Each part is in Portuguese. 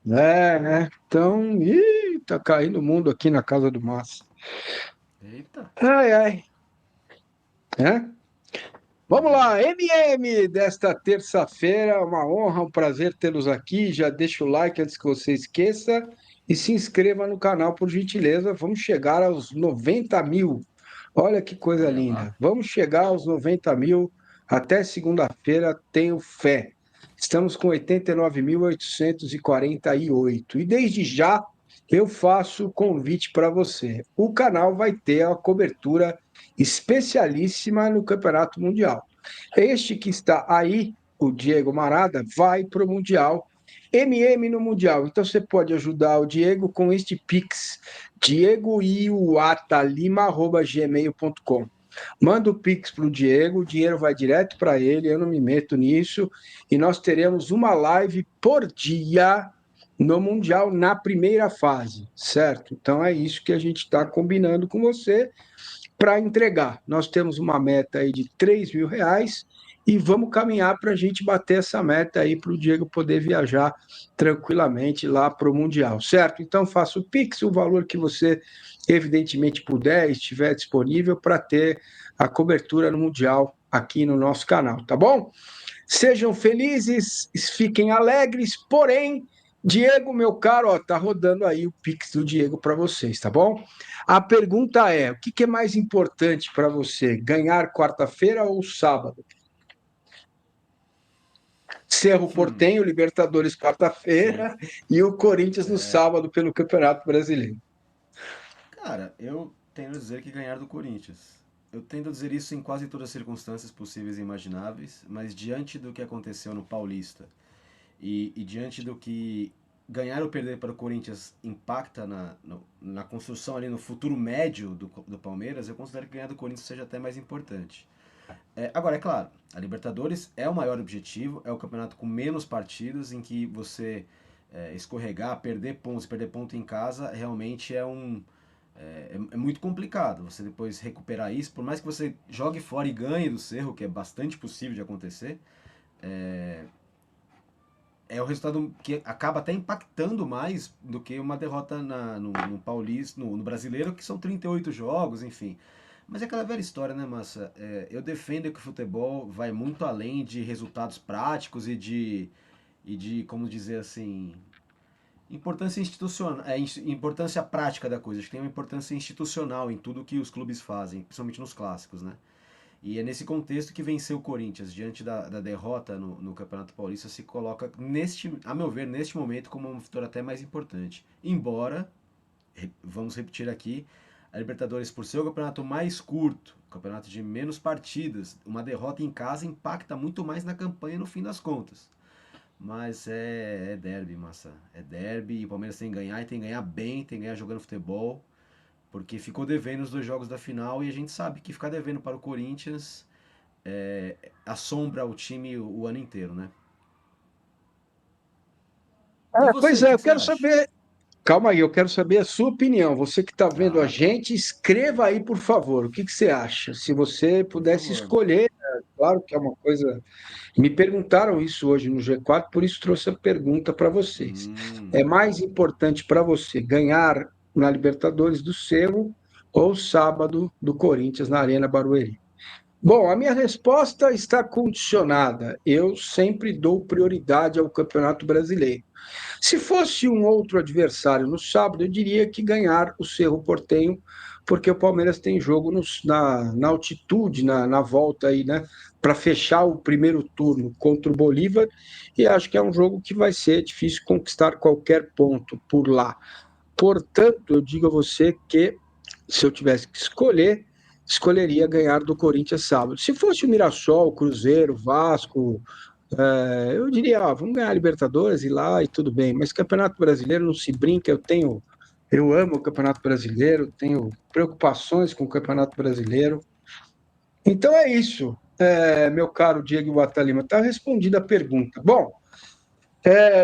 né? Então, tá caindo o mundo aqui na casa do Márcio. Eita. Ai, ai, né? Vamos É. lá, MM desta terça-feira, uma honra, um prazer tê-los aqui. Já deixa o like antes que você esqueça e se inscreva no canal, por gentileza. Vamos chegar aos 90 mil. Olha que coisa Olha linda. lá. Vamos chegar aos 90 mil até segunda-feira, tenho fé. Estamos com 89.848. E desde já eu faço o convite para você. O canal vai ter a cobertura especialíssima no Campeonato Mundial. Este que está aí, o Diego Marada, vai para o Mundial. MM no Mundial. Então você pode ajudar o Diego com este Pix, diegoiuatalima@gmail.com. Manda o Pix para o Diego, o dinheiro vai direto para ele, eu não me meto nisso, e nós teremos uma live por dia no Mundial na primeira fase, certo? Então é isso que a gente está combinando com você para entregar. Nós temos uma meta aí de R$ 3.000 e vamos caminhar para a gente bater essa meta aí para o Diego poder viajar tranquilamente lá para o Mundial, certo? Então faça o Pix, o valor que você evidentemente puder, estiver disponível para ter a cobertura no Mundial aqui no nosso canal, tá bom? Sejam felizes, fiquem alegres, porém, Diego, meu caro, ó, tá rodando aí o Pix do Diego para vocês, tá bom? A pergunta é: o que que é mais importante para você, ganhar quarta-feira ou sábado? Cerro Porteño, Libertadores Sim. quarta-feira e o Corinthians no É, sábado pelo Campeonato Brasileiro. cara, eu tendo a dizer que ganhar do Corinthians. Eu tendo a dizer isso em quase todas as circunstâncias possíveis e imagináveis, mas diante do que aconteceu no Paulista e diante do que ganhar ou perder para o Corinthians impacta na construção ali no futuro médio do Palmeiras, eu considero que ganhar do Corinthians seja até mais importante. Agora, é claro, a Libertadores é o maior objetivo, é o campeonato com menos partidas, em que você escorregar, perder ponto em casa, realmente é muito complicado você depois recuperar isso. Por mais que você jogue fora e ganhe do Cerro, que é bastante possível de acontecer, é o resultado que acaba até impactando mais do que uma derrota no Paulista, no Brasileiro, que são 38 jogos, enfim. Mas é aquela velha história, né, Massa? Eu defendo que o futebol vai muito além de resultados práticos e de como dizer assim, importância institucional, importância prática da coisa. Acho que tem uma importância institucional em tudo que os clubes fazem, principalmente nos clássicos, né? E é nesse contexto que vencer o Corinthians diante da derrota no Campeonato Paulista se coloca, a meu ver, neste momento, como uma vitória até mais importante. Embora, vamos repetir aqui, a Libertadores, por ser o campeonato mais curto, campeonato de menos partidas, uma derrota em casa impacta muito mais na campanha no fim das contas. Mas é derby, massa. É derby e o Palmeiras tem que ganhar e tem que ganhar bem, tem que ganhar jogando futebol. Porque ficou devendo os dois jogos da final e a gente sabe que ficar devendo para o Corinthians assombra o time o ano inteiro, né? E você, Pois o é, que, eu que você quero acha? saber. Calma aí, eu quero saber a sua opinião. Você que está vendo a Ah, tá. gente, escreva aí, por favor. O que que você acha? Se você Por pudesse favor. escolher, claro que é uma coisa. Me perguntaram isso hoje no G4, por isso trouxe a pergunta para vocês. É mais importante para você ganhar na Libertadores do Cerro ou sábado do Corinthians na Arena Barueri? Bom, a minha resposta está condicionada. Eu sempre dou prioridade ao Campeonato Brasileiro. Se fosse um outro adversário no sábado, eu diria que ganhar o Cerro Porteño, porque o Palmeiras tem jogo na altitude, na volta aí, né? Para fechar o primeiro turno contra o Bolívar, e acho que é um jogo que vai ser difícil conquistar qualquer ponto por lá. Portanto, eu digo a você que se eu tivesse que escolher, escolheria ganhar do Corinthians sábado. Se fosse o Mirassol, Cruzeiro, Vasco, eu diria, vamos ganhar a Libertadores e lá e tudo bem, mas Campeonato Brasileiro não se brinca, eu amo o Campeonato Brasileiro, tenho preocupações com o Campeonato Brasileiro. Então é isso, meu caro Diego Batalima, está respondida a pergunta. Bom,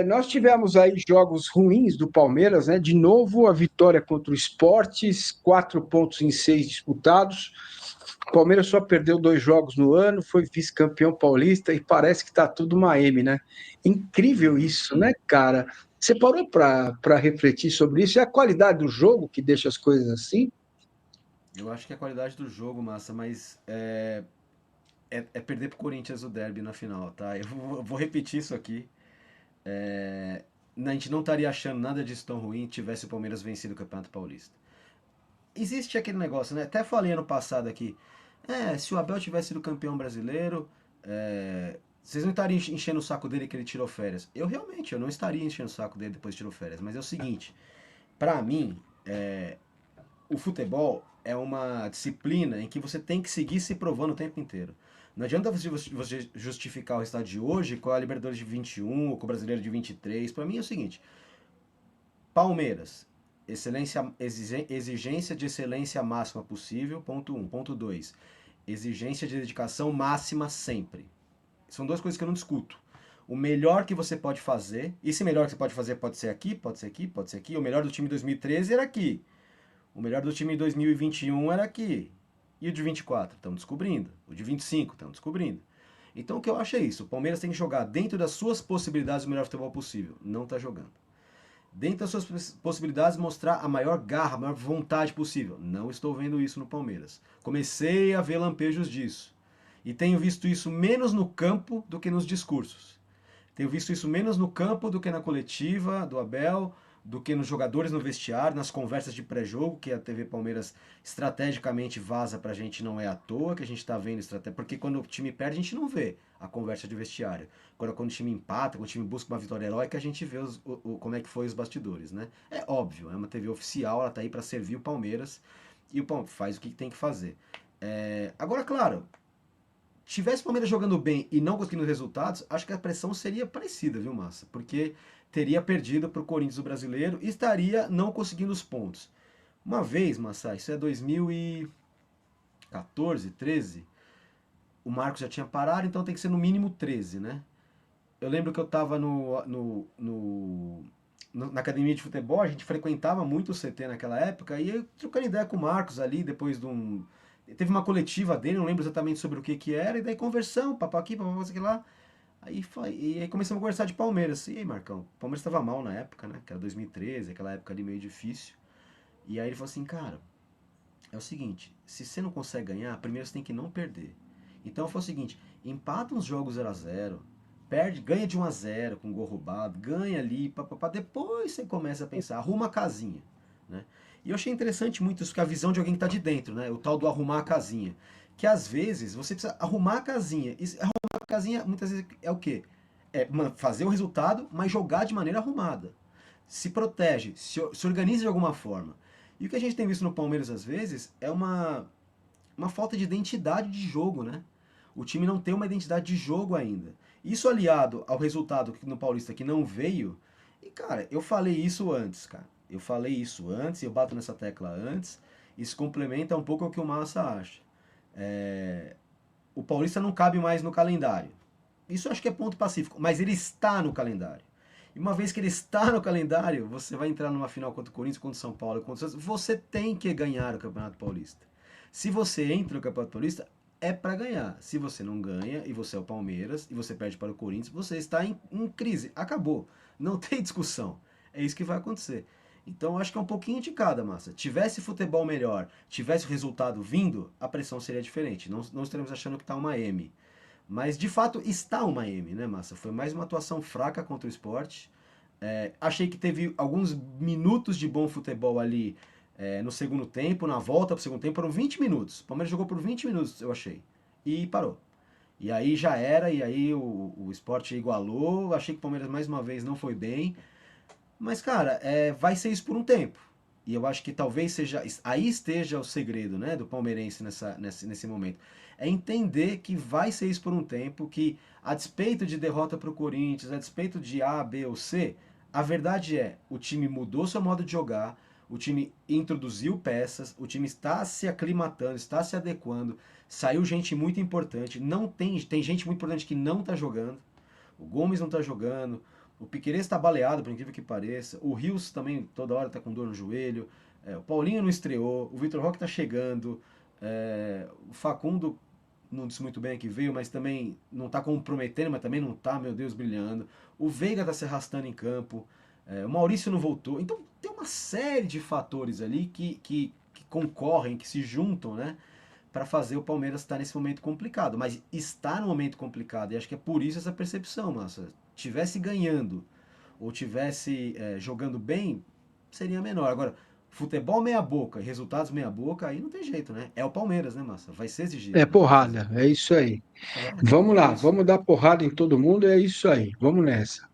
nós tivemos aí jogos ruins do Palmeiras, né? De novo, a vitória contra o Sporting, 4 pontos em 6 disputados. O Palmeiras só perdeu 2 jogos no ano, foi vice-campeão paulista e parece que tá tudo uma M, né? Incrível isso, né, cara? Você parou para refletir sobre isso? É a qualidade do jogo que deixa as coisas assim? Eu acho que é a qualidade do jogo, massa, mas é perder pro Corinthians o derby na final, tá? Eu vou repetir isso aqui. A gente não estaria achando nada disso tão ruim se tivesse o Palmeiras vencido o Campeonato Paulista. Existe aquele negócio, né? Até falei ano passado aqui. Se o Abel tivesse sido campeão brasileiro, vocês não estariam enchendo o saco dele que ele tirou férias. Eu não estaria enchendo o saco dele depois que tirou férias. Mas é o seguinte, pra mim, o futebol é uma disciplina em que você tem que seguir se provando o tempo inteiro. Não adianta você justificar o resultado de hoje com a Libertadores de 21 ou com o Brasileiro de 23. Para mim é o seguinte: Palmeiras, exigência de excelência máxima possível, ponto 1. Ponto 2, exigência de dedicação máxima sempre. São duas coisas que eu não discuto. O melhor que você pode fazer, e esse melhor que você pode fazer pode ser aqui, pode ser aqui, pode ser aqui. O melhor do time de 2013 era aqui. O melhor do time de 2021 era aqui. E o de 24? Estamos descobrindo. O de 25? Estamos descobrindo. Então o que eu acho é isso. O Palmeiras tem que jogar dentro das suas possibilidades o melhor futebol possível. Não está jogando. Dentro das suas possibilidades, mostrar a maior garra, a maior vontade possível. Não estou vendo isso no Palmeiras. Comecei a ver lampejos disso. E tenho visto isso menos no campo do que nos discursos. Tenho visto isso menos no campo do que na coletiva do Abel, do que nos jogadores no vestiário, nas conversas de pré-jogo, que a TV Palmeiras estrategicamente vaza pra gente, não é à toa que a gente tá vendo estratégia. Porque quando o time perde, a gente não vê a conversa de vestiário. Quando o time empata, quando o time busca uma vitória heróica, a gente vê como é que foi os bastidores, né? É óbvio, é uma TV oficial, ela tá aí para servir o Palmeiras e o Palmeiras faz o que tem que fazer. Agora, claro, tivesse o Palmeiras jogando bem e não conseguindo resultados, acho que a pressão seria parecida, viu, Massa? Porque teria perdido para o Corinthians o brasileiro e estaria não conseguindo os pontos. Uma vez, Massa, isso é 2014, 13, o Marcos já tinha parado, então tem que ser no mínimo 13, né? Eu lembro que eu estava na academia de futebol, a gente frequentava muito o CT naquela época, e eu trocando ideia com o Marcos ali, depois de um. Teve uma coletiva dele, não lembro exatamente sobre o que que era, e daí conversamos, papo aqui, papo aqui lá. E aí começamos a conversar de Palmeiras. E aí, Marcão, o Palmeiras estava mal na época, né? Que era 2013, aquela época ali meio difícil. E aí ele falou assim, cara, é o seguinte, se você não consegue ganhar, primeiro você tem que não perder. Então foi o seguinte, empata uns jogos 0-0, perde, ganha de 1-0 com gol roubado, ganha ali, papapá, depois você começa a pensar, arruma a casinha, né? E eu achei interessante muito isso, que a visão de alguém que está de dentro, né? O tal do arrumar a casinha. Que às vezes você precisa arrumar a casinha. E arrumar a casinha muitas vezes é o quê? É fazer o resultado, mas jogar de maneira arrumada. Se protege, se organiza de alguma forma. E o que a gente tem visto no Palmeiras às vezes é uma falta de identidade de jogo, né? O time não tem uma identidade de jogo ainda. Isso aliado ao resultado no Paulista que não veio. E, cara, eu falei isso antes, cara. Eu falei isso antes, eu bato nessa tecla antes. Isso complementa um pouco o que o Massa acha. O Paulista não cabe mais no calendário. Isso eu acho que é ponto pacífico, mas ele está no calendário. E uma vez que ele está no calendário, você vai entrar numa final contra o Corinthians, contra o São Paulo, contra o Santos, você tem que ganhar o Campeonato Paulista. Se você entra no Campeonato Paulista, é para ganhar. Se você não ganha e você é o Palmeiras e você perde para o Corinthians, você está em crise. Acabou. Não tem discussão. É isso que vai acontecer. Então acho que é um pouquinho de cada, Massa. Tivesse futebol melhor, tivesse o resultado vindo, a pressão seria diferente. Não estaremos achando que está uma M. Mas de fato está uma M, né, Massa? Foi mais uma atuação fraca contra o Sport. Achei que teve alguns minutos de bom futebol ali no segundo tempo, na volta pro segundo tempo, foram 20 minutos. O Palmeiras jogou por 20 minutos, eu achei. E parou. E aí já era, e aí o Sport igualou. Achei que o Palmeiras mais uma vez não foi bem. Mas, cara, vai ser isso por um tempo. E eu acho que talvez seja. Aí esteja o segredo, né, do palmeirense nesse momento. É entender que vai ser isso por um tempo, que a despeito de derrota para o Corinthians, a despeito de A, B ou C, a verdade é, o time mudou seu modo de jogar, o time introduziu peças, o time está se aclimatando, está se adequando, saiu gente muito importante, não tem gente muito importante que não está jogando, o Gomes não está jogando, o Piquerez está baleado, por incrível que pareça. O Rios também toda hora está com dor no joelho. O Paulinho não estreou. O Vitor Roque está chegando. O Facundo não disse muito bem que veio, mas também não está comprometendo, mas também não está, meu Deus, brilhando. O Veiga está se arrastando em campo. O Maurício não voltou. Então tem uma série de fatores ali que concorrem, que se juntam, né? Para fazer o Palmeiras estar nesse momento complicado. Mas está no momento complicado, e acho que é por isso essa percepção, massa. Tivesse ganhando ou tivesse jogando bem, seria menor. Agora, futebol meia boca e resultados meia boca, aí não tem jeito, né? É o Palmeiras, né, massa? Vai ser exigido, É não tem o que fazer. porrada, é isso aí. Vamos É lá, isso. vamos dar porrada em todo mundo, é isso aí. Vamos nessa.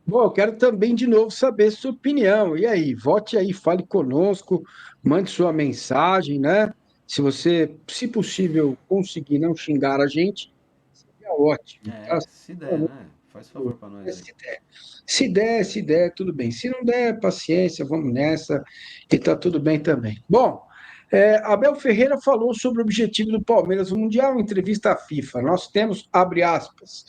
Bom, eu quero também de novo saber sua opinião. E aí, vote aí, fale conosco, mande sua mensagem, né? Se você, se possível, conseguir não xingar a gente, seria ótimo, tá? Se der, né? Faz favor para nós aí. Se der, se der, tudo bem. Se não der, paciência, vamos nessa e tá tudo bem também. Bom, Abel Ferreira falou sobre o objetivo do Palmeiras no Mundial em entrevista à FIFA. Nós temos, abre aspas,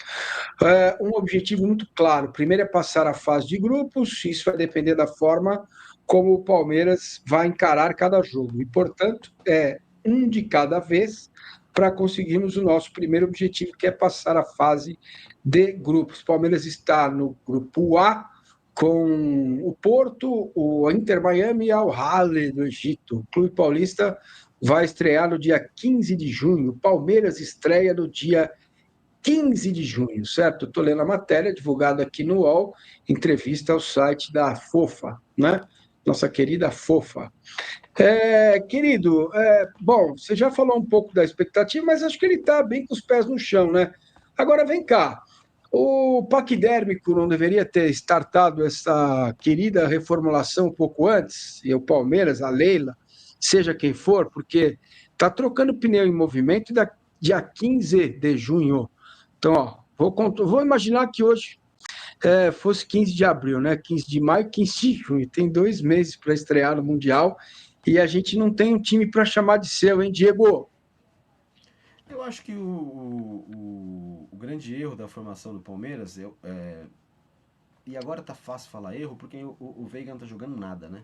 um objetivo muito claro. Primeiro é passar a fase de grupos, isso vai depender da forma como o Palmeiras vai encarar cada jogo. E, portanto, é um de cada vez para conseguirmos o nosso primeiro objetivo, que é passar a fase de grupos. O Palmeiras está no grupo A, com o Porto, o Inter Miami e Al Ahly do Egito. O Clube Paulista vai estrear no dia 15 de junho. O Palmeiras estreia no dia 15 de junho, certo? Estou lendo a matéria divulgada aqui no UOL, entrevista ao site da Fofa, né? Nossa querida Fofa. Querido, bom, você já falou um pouco da expectativa, mas acho que ele está bem com os pés no chão, né? Agora vem cá, o paquidérmico não deveria ter startado essa querida reformulação um pouco antes, e o Palmeiras, a Leila, seja quem for, porque está trocando pneu em movimento e dia 15 de junho. Então, ó, vou imaginar que hoje fosse 15 de abril, né? 15 de maio, 15 de junho. Tem 2 meses para estrear no Mundial e a gente não tem um time para chamar de seu, hein, Diego? Eu acho que o grande erro da formação do Palmeiras, e agora tá fácil falar erro porque o Veiga não tá jogando nada, né?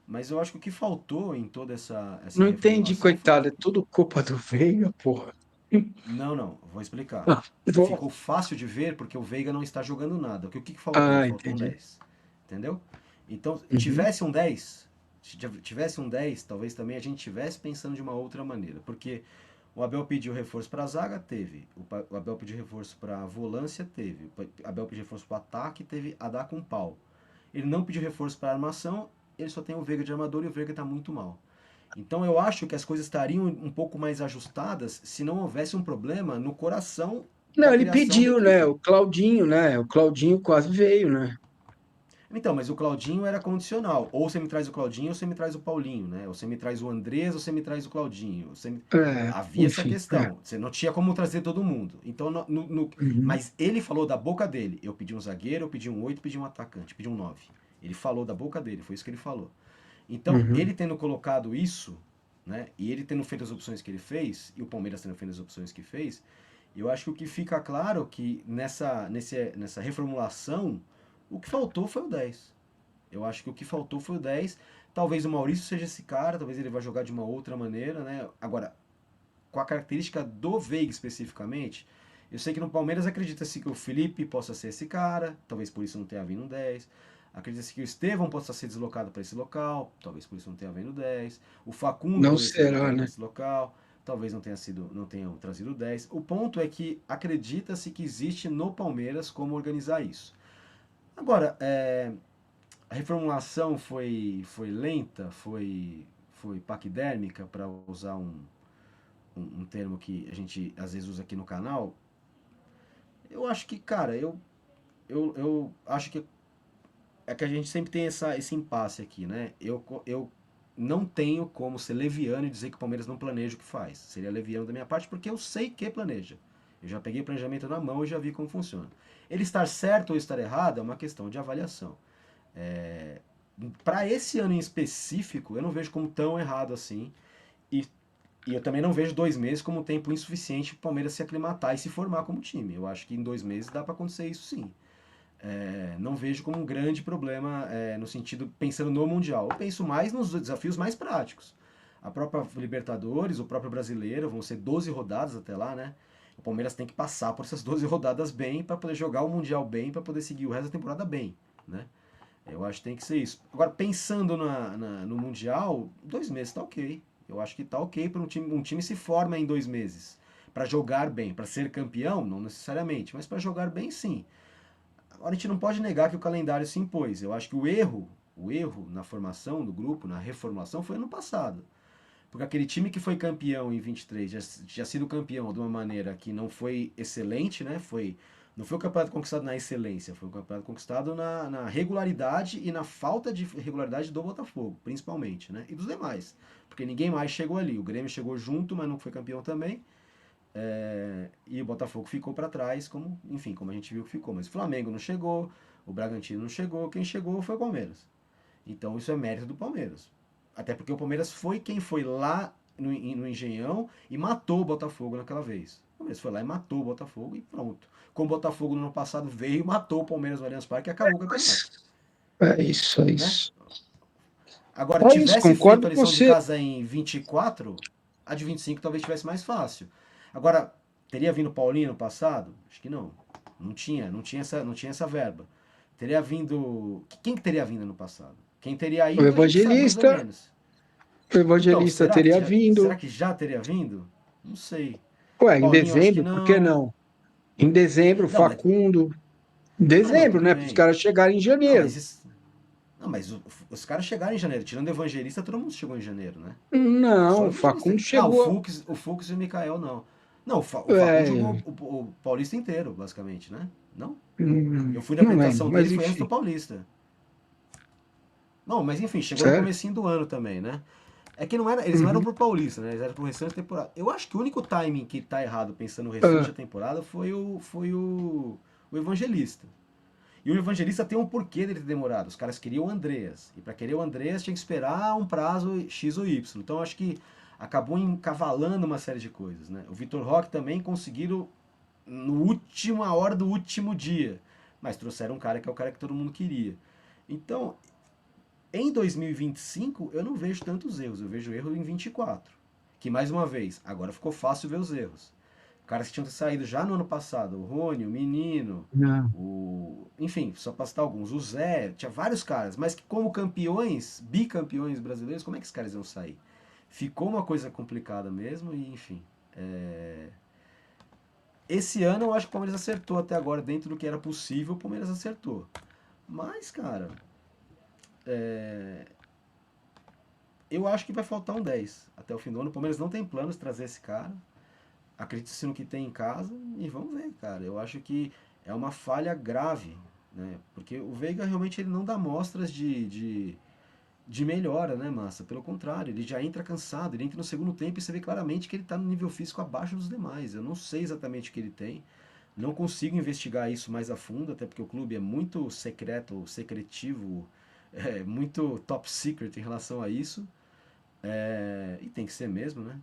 Mas eu acho que o que faltou em toda essa Não entendi, reformulação foi. coitado. É tudo culpa do Veiga, porra. Não, vou explicar. Bom. Ficou fácil de ver porque o Veiga não está jogando nada. O que faltou? Faltou um Entendi. 10. Entendeu? Então, Uhum, tivesse um 10, se tivesse um 10, talvez também a gente estivesse pensando de uma outra maneira. Porque o Abel pediu reforço para a zaga, teve. O Abel pediu reforço para a volância, teve. O Abel pediu reforço para o ataque, teve a dar com pau. Ele não pediu reforço para a armação, ele só tem o Veiga de armador e o Veiga está muito mal. Então eu acho que as coisas estariam um pouco mais ajustadas se não houvesse um problema no coração não, da ele criação da pediu, né? equipe. O Claudinho, né? O Claudinho quase veio, né? Então, mas o Claudinho era condicional. Ou você me traz o Claudinho ou você me traz o Paulinho, né? Ou você me traz o Andrés ou você me traz o Claudinho. Havia essa Enfim. questão. Você não tinha como trazer todo mundo. Então, Uhum, mas ele falou da boca dele. Eu pedi um zagueiro, eu pedi um 8, eu pedi um atacante, eu pedi um 9. Ele falou da boca dele, foi isso que ele falou. Então, uhum. ele tendo colocado isso, né? E ele tendo feito as opções que ele fez, e o Palmeiras tendo feito as opções que fez, eu acho que o que fica claro é que nessa reformulação, o que faltou foi o 10. Eu acho que o que faltou foi o 10. Talvez o Maurício seja esse cara, talvez ele vá jogar de uma outra maneira, né? Agora, com a característica do Veiga especificamente, eu sei que no Palmeiras acredita-se que o Felipe possa ser esse cara, talvez por isso não tenha vindo um 10. Acredita-se que o Estevão possa ser deslocado para esse local, talvez por isso não tenha vindo 10. O Facundo Não poderia ser será, deslocado para né? esse local, talvez não tenham trazido 10. O ponto é que acredita-se que existe no Palmeiras como organizar isso. Agora, a reformulação foi lenta, foi paquidérmica, para usar um termo que a gente às vezes usa aqui no canal. Eu acho que, cara, eu acho que é que a gente sempre tem esse impasse aqui, né? Eu não tenho como ser leviano e dizer que o Palmeiras não planeja o que faz. Seria leviano da minha parte, porque eu sei que planeja. Eu já peguei o planejamento na mão e já vi como funciona. Ele estar certo ou estar errado é uma questão de avaliação. É, para esse ano em específico, eu não vejo como tão errado assim. E, e eu também não vejo 2 meses como tempo insuficiente para o Palmeiras se aclimatar e se formar como time. Eu acho que em 2 meses dá para acontecer isso sim. Não vejo como um grande problema no sentido pensando no Mundial. Eu penso mais nos desafios mais práticos. A própria Libertadores, o próprio Brasileiro, vão ser 12 rodadas até lá, né? O Palmeiras tem que passar por essas 12 rodadas bem para poder jogar o Mundial bem, para poder seguir o resto da temporada bem. né? Eu acho que tem que ser isso. Agora, pensando no Mundial, 2 meses tá ok. Eu acho que tá ok para um time se forma em 2 meses. Para jogar bem, para ser campeão, não necessariamente, mas para jogar bem, sim. Agora, a gente não pode negar que o calendário se impôs. Eu acho que o erro na formação do grupo, na reformulação, foi ano passado. Porque aquele time que foi campeão em 23 já sido campeão de uma maneira que não foi excelente, né? Não foi o campeonato conquistado na excelência, foi o campeonato conquistado na regularidade e na falta de regularidade do Botafogo, principalmente, né? E dos demais. Porque ninguém mais chegou ali. O Grêmio chegou junto, mas não foi campeão também. E o Botafogo ficou para trás, como a gente viu que ficou. Mas o Flamengo não chegou, o Bragantino não chegou, quem chegou foi o Palmeiras. Então isso é mérito do Palmeiras. Até porque o Palmeiras foi quem foi lá no Engenhão e matou o Botafogo naquela vez. O Palmeiras foi lá e matou o Botafogo e pronto. Como o Botafogo no ano passado veio e matou o Palmeiras no Allianz Parque e acabou o campeonato. Mas é isso, é Né? isso. Agora, É isso, tivesse feito concordo a com lição de você. casa em 24, a de 25 talvez tivesse mais fácil. Agora, teria vindo o Paulinho no passado? Acho que não. Não tinha essa verba. Teria vindo. Quem que teria vindo no passado? Quem teria O ido, a gente sabe mais ou Evangelista, menos. o Então, Evangelista teria será vindo. que já teria vindo? Não sei. Ué, em Paulinho, acho que dezembro, por que não. não? Em dezembro, Não, mas. Facundo. Em Ah, não, dezembro, tudo né? Para os bem. caras chegarem em Não, janeiro. mas isso. Não, mas os caras chegaram em janeiro. Tirando o Evangelista, todo mundo chegou em janeiro, né? Só Não, o o Evangelista. Facundo Ah, o chegou. Fux, o Fux e o Mikael não. Não, o Facundo É, jogou o Paulista inteiro, basicamente, né? Não? Eu fui na não lembro, apresentação dele, mas foi antes do enfim. Paulista. Não, mas enfim, chegou no Certo? comecinho do ano também, né? É que eles não eram Uhum. pro Paulista, né? Eles eram pro restante da temporada. Eu acho que o único timing que tá errado pensando no restante Ah, da temporada foi o Evangelista. E o Evangelista tem um porquê dele ter demorado. Os caras queriam o Andreas. E para querer o Andreas tinha que esperar um prazo X ou Y. Então acho que acabou encavalando uma série de coisas, né? O Vitor Roque também conseguiram no última hora do último dia. Mas trouxeram um cara que é o cara que todo mundo queria. Então, em 2025, eu não vejo tantos erros, eu vejo erro em 24. Que, mais uma vez, agora ficou fácil ver os erros. Caras que tinham saído já no ano passado, o Rony, o Menino, não. enfim, só para citar alguns, o Zé, tinha vários caras, mas que como campeões, bicampeões brasileiros, como é que esses caras iam sair? Ficou uma coisa complicada mesmo, e enfim. Esse ano eu acho que o Palmeiras acertou até agora, dentro do que era possível, o Palmeiras acertou. Mas, cara, eu acho que vai faltar um 10 até o fim do ano. O Palmeiras não tem planos de trazer esse cara. Acredite-se no que tem em casa e vamos ver, cara. Eu acho que é uma falha grave, né? Porque o Veiga realmente ele não dá mostras de melhora, né, Massa? Pelo contrário, ele já entra cansado, ele entra no segundo tempo e você vê claramente que ele está no nível físico abaixo dos demais. Eu não sei exatamente o que ele tem, não consigo investigar isso mais a fundo, até porque o clube é muito secreto, secretivo, muito top secret em relação a isso. E tem que ser mesmo, né?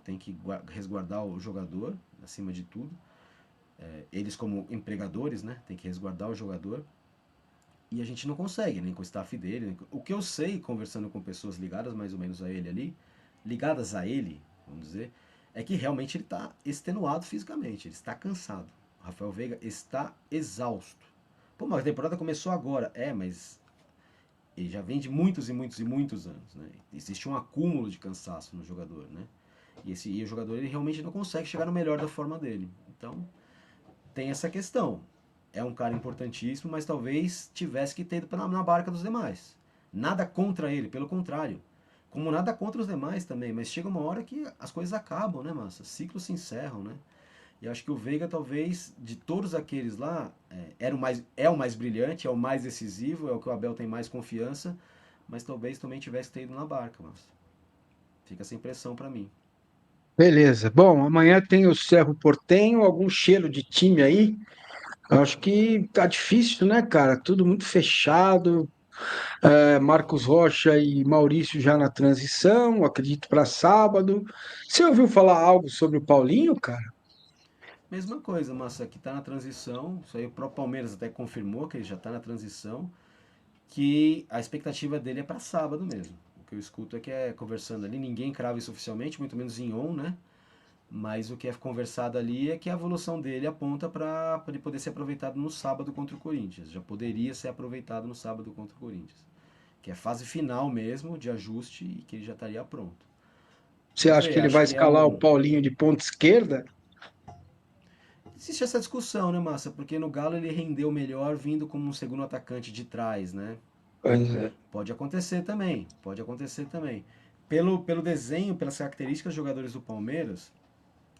Tem que resguardar o jogador acima de tudo. Eles como empregadores, né? Tem que resguardar o jogador. E a gente não consegue, nem com o staff dele. O que eu sei, conversando com pessoas ligadas mais ou menos a ele ali, ligadas a ele, vamos dizer, é que realmente ele está extenuado fisicamente, ele está cansado. O Rafael Veiga está exausto. Pô, mas a temporada começou agora. Mas ele já vem de muitos e muitos e muitos anos, né? Existe um acúmulo de cansaço no jogador, né? E o jogador ele realmente não consegue chegar no melhor da forma dele. Então, tem essa questão. É um cara importantíssimo, mas talvez tivesse que ter ido na barca dos demais. Nada contra ele, pelo contrário. Como nada contra os demais também, mas chega uma hora que as coisas acabam, né, massa? Ciclos se encerram, né? E acho que o Veiga, talvez, de todos aqueles lá, é o mais brilhante, é o mais decisivo, é o que o Abel tem mais confiança, mas talvez também tivesse que ter ido na barca, mas fica essa impressão para mim. Beleza. Bom, amanhã tem o Cerro Porteño, algum cheiro de time aí? Acho que tá difícil, né, cara? Tudo muito fechado. Marcos Rocha e Maurício já na transição, acredito para sábado. Você ouviu falar algo sobre o Paulinho, cara? Mesma coisa, Massa, que está na transição, isso aí o próprio Palmeiras até confirmou que ele já está na transição, que a expectativa dele é para sábado mesmo. O que eu escuto é que conversando ali, ninguém crava isso oficialmente, muito menos em on, né? Mas o que é conversado ali é que a evolução dele aponta para ele poder ser aproveitado no sábado contra o Corinthians. Já poderia ser aproveitado no sábado contra o Corinthians. Que é fase final mesmo, de ajuste, e que ele já estaria pronto. Você Vamos acha que ver, ele acho vai que é escalar o um. Paulinho de ponta esquerda? Existe essa discussão, né, Massa? Porque no Galo ele rendeu melhor vindo como um segundo atacante de trás, né? Pois é. Pode acontecer também, pode acontecer também. Pelo desenho, pelas características dos jogadores do Palmeiras,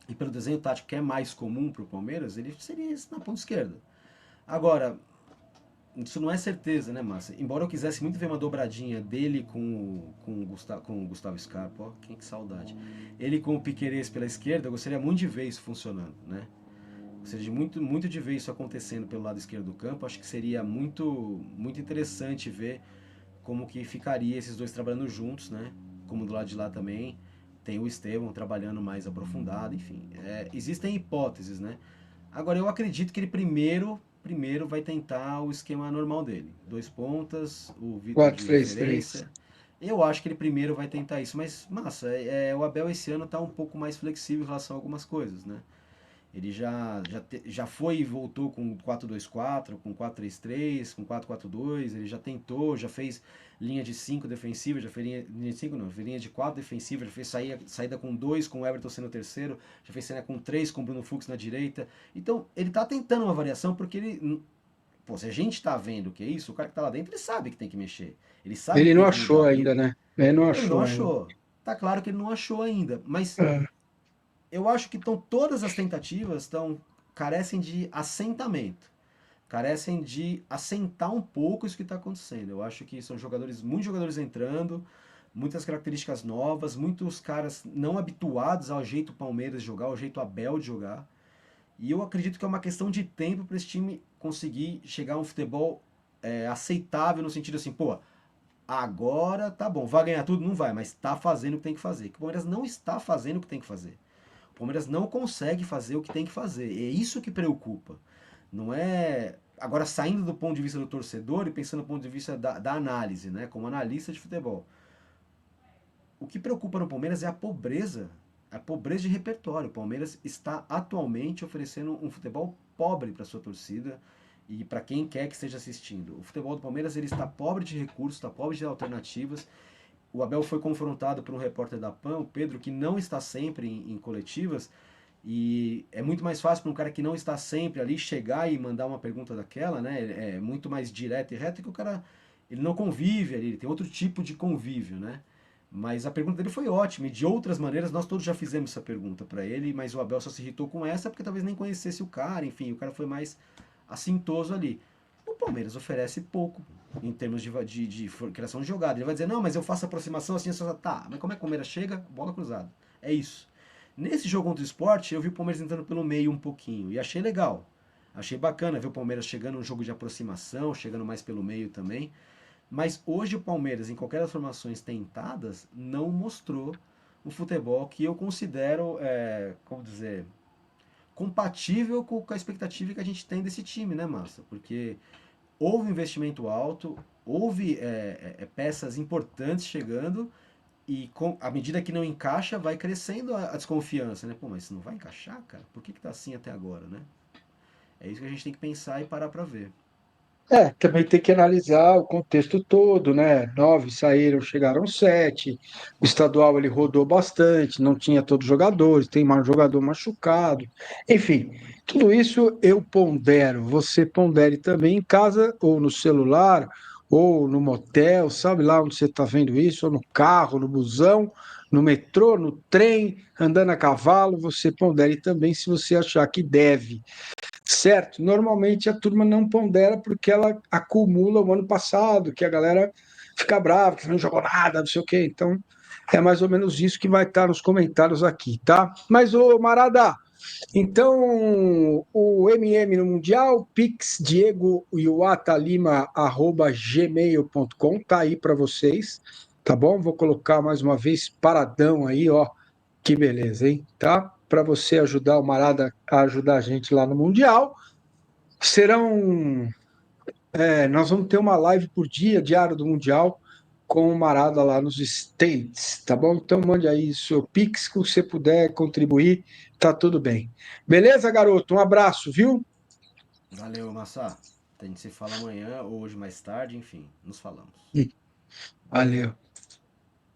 e pelo desenho tático que é mais comum para o Palmeiras, ele seria esse na ponta esquerda. Agora, isso não é certeza, né, Massa? Embora eu quisesse muito ver uma dobradinha dele com o Gustavo Scarpa, ó, que saudade. Ele com o Piquerez pela esquerda, eu gostaria muito de ver isso funcionando, né? Gostaria de muito de ver isso acontecendo pelo lado esquerdo do campo. Acho que seria muito interessante ver como que ficaria esses dois trabalhando juntos, né? Como do lado de lá também tem o Estevão trabalhando mais aprofundado, enfim. Existem hipóteses, né? Agora eu acredito que ele primeiro vai tentar o esquema normal dele. Dois pontas, o Vitor de 4-3-3. referência. Eu acho que ele primeiro vai tentar isso, mas massa, o Abel esse ano está um pouco mais flexível em relação a algumas coisas, né? Ele já foi e voltou com 4-2-4, com 4-3-3, com 4-4-2. Ele já tentou, já fez linha de 5 defensiva, já fez linha de 5 não, fez linha de 4 defensiva, já fez saída com 2 com o Everton sendo o terceiro, já fez saída com 3 com o Bruno Fux na direita. Então, ele tá tentando uma variação porque ele. Pô, se a gente tá vendo o que é isso, o cara que tá lá dentro, ele sabe que tem que mexer. Ele sabe Ele que não tem que achou mudar. ainda, né? Ele não Ele não achou ainda. achou. Tá claro que ele não achou ainda, mas É. eu acho que todas as tentativas carecem de assentamento, carecem de assentar um pouco isso que está acontecendo. Eu acho que são muitos jogadores entrando, muitas características novas, muitos caras não habituados ao jeito Palmeiras de jogar, ao jeito Abel de jogar. E eu acredito que é uma questão de tempo para esse time conseguir chegar a um futebol aceitável no sentido assim, pô, agora tá bom, vai ganhar tudo? Não vai, mas está fazendo o que tem que fazer. Que o Palmeiras não está fazendo o que tem que fazer. O Palmeiras não consegue fazer o que tem que fazer. É isso que preocupa. Não é. Agora, saindo do ponto de vista do torcedor e pensando do ponto de vista da análise, né? Como analista de futebol. O que preocupa no Palmeiras é a pobreza de repertório. O Palmeiras está atualmente oferecendo um futebol pobre para sua torcida e para quem quer que esteja assistindo. O futebol do Palmeiras ele está pobre de recursos, está pobre de alternativas. O Abel foi confrontado por um repórter da PAN, o Pedro, que não está sempre em coletivas, e é muito mais fácil para um cara que não está sempre ali chegar e mandar uma pergunta daquela, né? É muito mais direto e reto que o cara ele não convive ali, ele tem outro tipo de convívio, né? Mas a pergunta dele foi ótima e de outras maneiras nós todos já fizemos essa pergunta para ele, mas o Abel só se irritou com essa porque talvez nem conhecesse o cara, enfim, o cara foi mais assintoso ali. O Palmeiras oferece pouco em termos de criação de jogada. Ele vai dizer, não, mas eu faço aproximação assim, tá, mas como é que o Palmeiras chega? Bola cruzada. É isso. Nesse jogo contra o Sport, eu vi o Palmeiras entrando pelo meio um pouquinho e achei legal. Achei bacana ver o Palmeiras chegando num jogo de aproximação, chegando mais pelo meio também. Mas hoje o Palmeiras, em qualquer das formações tentadas, não mostrou um futebol que eu considero, como dizer, compatível com a expectativa que a gente tem desse time, né, Massa? Porque houve investimento alto, houve peças importantes chegando e à medida que não encaixa, vai crescendo a desconfiança, né? Pô, mas se não vai encaixar, cara, por que tá assim até agora, né? É isso que a gente tem que pensar e parar pra ver. Também tem que analisar o contexto todo, né? 9 saíram, chegaram 7. O estadual ele rodou bastante, não tinha todos os jogadores, tem mais jogador machucado. Enfim, tudo isso eu pondero. Você pondere também em casa, ou no celular, ou no motel, sabe lá onde você está vendo isso, ou no carro, no busão, no metrô, no trem, andando a cavalo. Você pondere também se você achar que deve. Certo? Normalmente a turma não pondera porque ela acumula o ano passado, que a galera fica brava, que não jogou nada, não sei o quê. Então, é mais ou menos isso que vai estar nos comentários aqui, tá? Mas, ô Marada, então o MM no Mundial, Pix Diego Iwata Lima, @gmail.com, tá aí para vocês, tá bom? Vou colocar mais uma vez paradão aí, ó. Que beleza, hein? Tá? Para você ajudar o Marada a ajudar a gente lá no Mundial. Serão. Nós vamos ter uma live por dia, diário do Mundial. com o Marada lá nos States, tá bom? Então mande aí seu Pix, que você puder contribuir, tá tudo bem. Beleza, garoto? Um abraço, viu? Valeu, Massa. A gente se fala amanhã ou hoje mais tarde, enfim, nos falamos. Valeu.